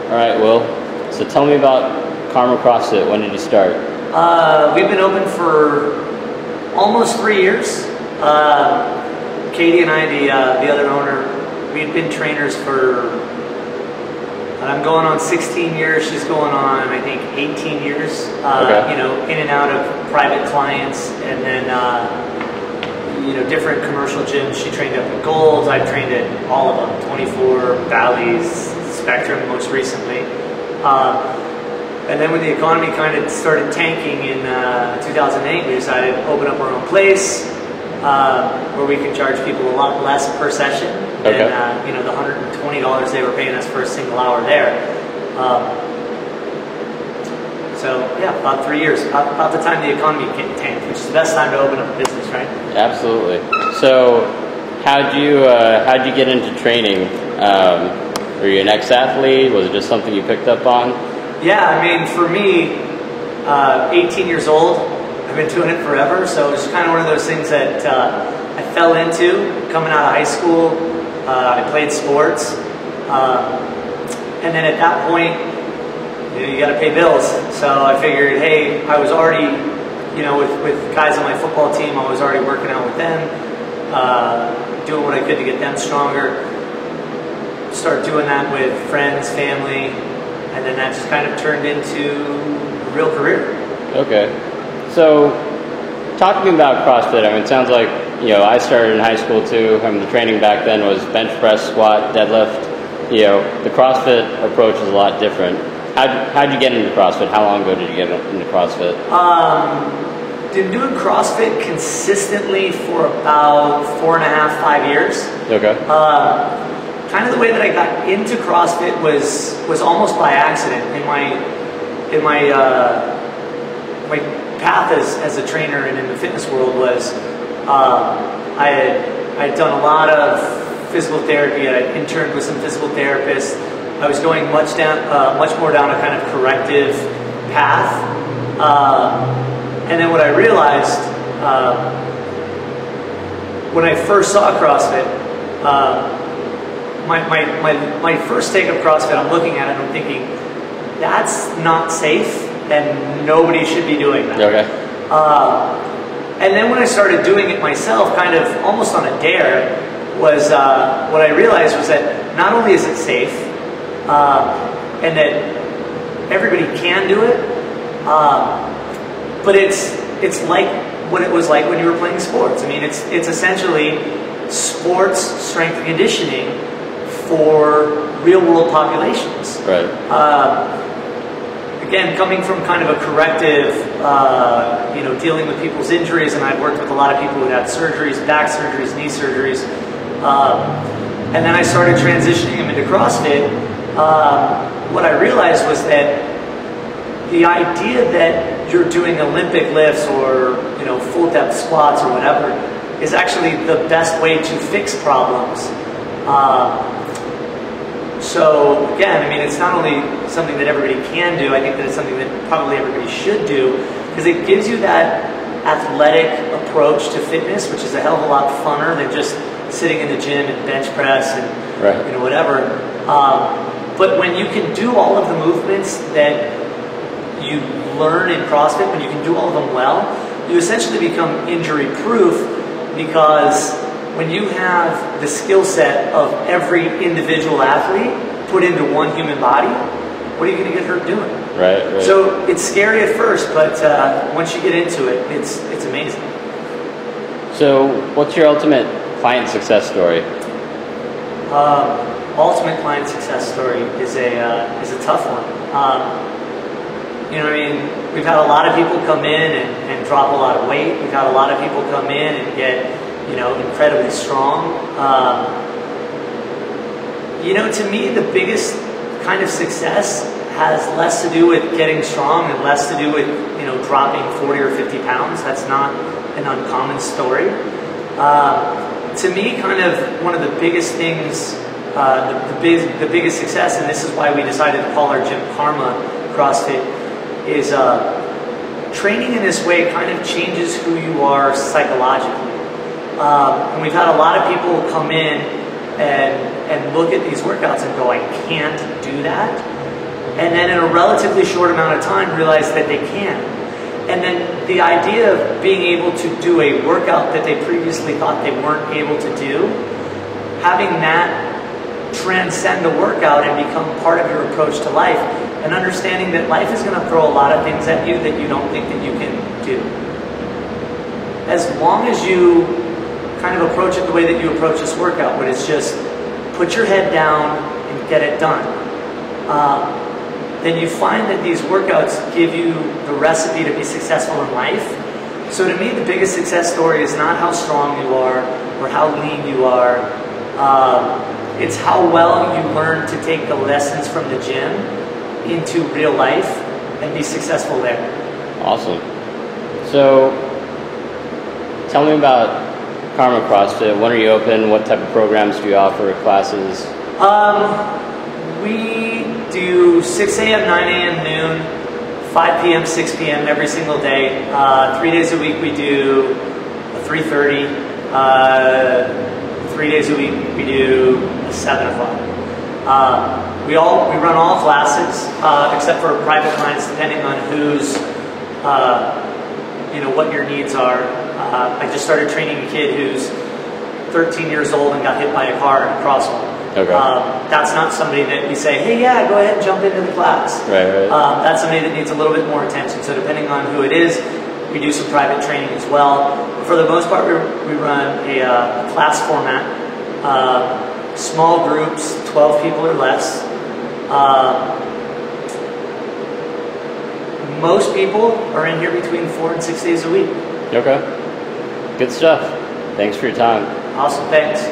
All right, Will. So tell me about Karma CrossFit. When did you start? We've been open for almost 3 years. Katie and I, the other owner, we've been trainers for, I'm going on 16 years, she's going on, I think, 18 years. Okay. You know, in and out of private clients, and then, you know, different commercial gyms. She trained up at Gold's, I've trained at all of them, 24, Bally's, Spectrum most recently. And then when the economy kind of started tanking in 2008, we decided to open up our own place where we can charge people a lot less per session than you know, the $120 they were paying us for a single hour there. So yeah, about 3 years, about the time the economy tanked, which is the best time to open up a business, right? Absolutely. So how'd you get into training? Were you an ex-athlete? Was it just something you picked up on? Yeah, I mean, for me, 18 years old, I've been doing it forever, so it was kind of one of those things that I fell into coming out of high school. I played sports, and then at that point, you know, you got to pay bills. So I figured, hey, I was already, you know, with guys on my football team, I was already working out with them, doing what I could to get them stronger. Start doing that with friends, family, and then that just kind of turned into a real career. Okay. So, talking about CrossFit, I mean, it sounds like, you know, I started in high school too. I mean, the training back then was bench press, squat, deadlift. You know, the CrossFit approach is a lot different. How'd you get into CrossFit? How long ago did you get into CrossFit? Been doing CrossFit consistently for about 4.5, 5 years. Okay. Kind of the way that I got into CrossFit was almost by accident. In my path as a trainer and in the fitness world was I'd done a lot of physical therapy. I interned with some physical therapists. I was going much more down a kind of corrective path. And then what I realized when I first saw CrossFit, my first take of CrossFit, I'm looking at it and I'm thinking, that's not safe and nobody should be doing that. Okay. And then when I started doing it myself, kind of almost on a dare, was what I realized was that not only is it safe, and that everybody can do it, but it's like what it was like when you were playing sports. I mean, it's essentially sports strength and conditioning for real-world populations. Right. Again, coming from kind of a corrective, you know, dealing with people's injuries, and I've worked with a lot of people who had surgeries, back surgeries, knee surgeries, and then I started transitioning them into CrossFit. What I realized was that the idea that you're doing Olympic lifts or, you know, full depth squats or whatever is actually the best way to fix problems. So again, I mean, it's not only something that everybody can do, I think that it's something that probably everybody should do, because it gives you that athletic approach to fitness, which is a hell of a lot funner than just sitting in the gym and bench press and you know, whatever. But when you can do all of the movements that you learn in CrossFit, when you can do all of them well, you essentially become injury proof, because when you have the skill set of every individual athlete put into one human body, what are you going to get hurt doing? Right. So it's scary at first, but once you get into it, it's amazing. So what's your ultimate client success story? Ultimate client success story is a tough one. You know what I mean? We've had a lot of people come in and drop a lot of weight. We've had a lot of people come in and get, you know, incredibly strong. You know, to me, the biggest kind of success has less to do with getting strong and less to do with, you know, dropping 40 or 50 pounds. That's not an uncommon story. To me, kind of one of the biggest things, the biggest success, and this is why we decided to call our gym Karma CrossFit, is training in this way kind of changes who you are psychologically. And we've had a lot of people come in and look at these workouts and go, I can't do that. and then in a relatively short amount of time realize that they can. And then the idea of being able to do a workout that they previously thought they weren't able to do, having that transcend the workout and become part of your approach to life, and understanding that life is going to throw a lot of things at you that you don't think that you can do. As long as you kind of approach it the way that you approach this workout, which is just put your head down and get it done, then you find that these workouts give you the recipe to be successful in life. So to me, the biggest success story is not how strong you are or how lean you are. It's how well you learn to take the lessons from the gym into real life and be successful there. Awesome. So tell me about Karma CrossFit. When are you open? What type of programs do you offer, classes? We do 6 a.m., 9 a.m., noon, 5 p.m., 6 p.m. every single day. 3 days a week we do a 3:30. 3 days a week we do a 7 o'clock. We run all classes except for private clients, depending on who's, what your needs are. I just started training a kid who's 13 years old and got hit by a car in a crosswalk. Okay. That's not somebody that we say, hey, yeah, go ahead and jump into the class. Right. That's somebody that needs a little bit more attention. So depending on who it is, we do some private training as well. But for the most part, we run a class format. Small groups, 12 people or less. Most people are in here between 4 and 6 days a week. Okay. Good stuff. Thanks for your time. Awesome. Thanks.